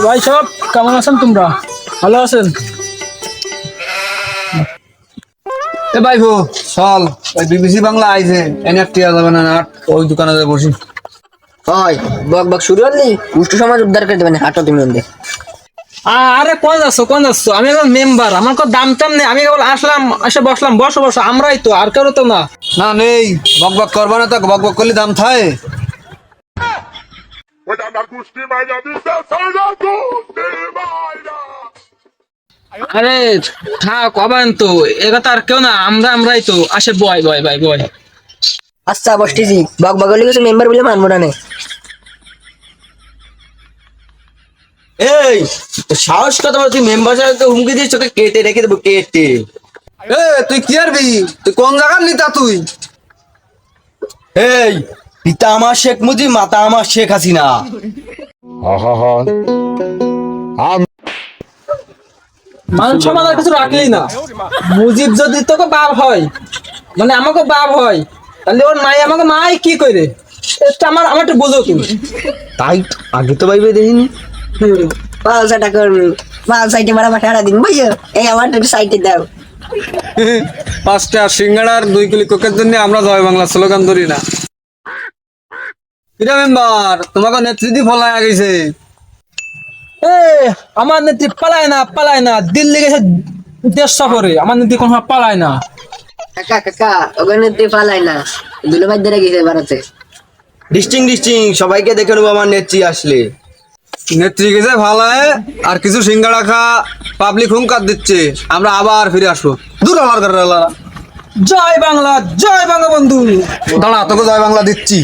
ভাই সব কেমন আছেন তোমরা? ভালো আছেন? এ ভাইবো চল ওই বিবিসি বাংলা আইছে এনএফটি যাবে না নাট ওই দোকানে যাই বসি। হয় বক বক শুরু হলি উষ্ট সমাজ উদ্ধার করে দেবেন হাঁটো তুমি ওদের। আরে কোন যাচ্ছ? আমি এখন মেম্বার, আমার কোনো দাম টাম নেই। আমি কেবল আসলাম, এসে বসলাম। বসো বসো, আমরাই তো, আর কেউ তো না। না নেই বক বক করবা না, তো বক বক করলে দাম থায়। আরে থাক কবেন তো, এটা তো আর কেউ না, আমরাই তো। আসে বয় বয় ভাই বয়। আচ্ছা বসতেছি, বক বক হলে কিছু মেম্বার বলে মানবো না নে। এই সাহস কথা বল, তুই মেম্বার সাহেব তো হুমকি দিস, তোকে কেটে রেখে দেবো কেটে। এ তুই কি আরবি? তুই কোন জায়গার নিতা তুই? এই পিতা আমার শেখ মুজিব, মাতা আমার শেখ হাসিনা। মান সম্মান আর কিছু রাখলি না। মুজিব যদি তোকে বাপ হয়, মানে আমাকে বাপ হয়, তাহলে ওর মাই আমাকে মাই কি করে? এটা আমার একটু বুঝো তুমি। তাই আগে তো ভাইবে দেখিনি। পালসাটা করবি, পাল সাইডে মারা মাঠা দিন বুঝছো। এই আমার একটু সাইডে দাও। 5টা সিঙ্গাড়ার 2 কিলো কোকের জন্য আমরা জয় বাংলা স্লোগান ধরি না। কিরা মেম্বার তোমাকে নেতৃত্ব ফলায় গেছে। এ আমার নেত্রী পালায় না, দিল্লি গেছে দেশ সফরে। আমার নেত্রী কোনো পালায় না। কাকা কাকা ওখানে তুই পালাই না, দুলো ভাই ধরে গেছে ভারতে। ডিস্টিং সবাইকে দেখে নেবো আমার নেত্রী আসলে। নেত্রী গেছে ভালায়, আর কিছু সিঙ্গাড়া খা পাবলিক হুঙ্কার দিচ্ছে। আমরা আবার ফিরে আসবো। দূর হলার করে জয় বাংলা বন্ধু। দাঁড়া তোকে জয় বাংলা দিচ্ছি।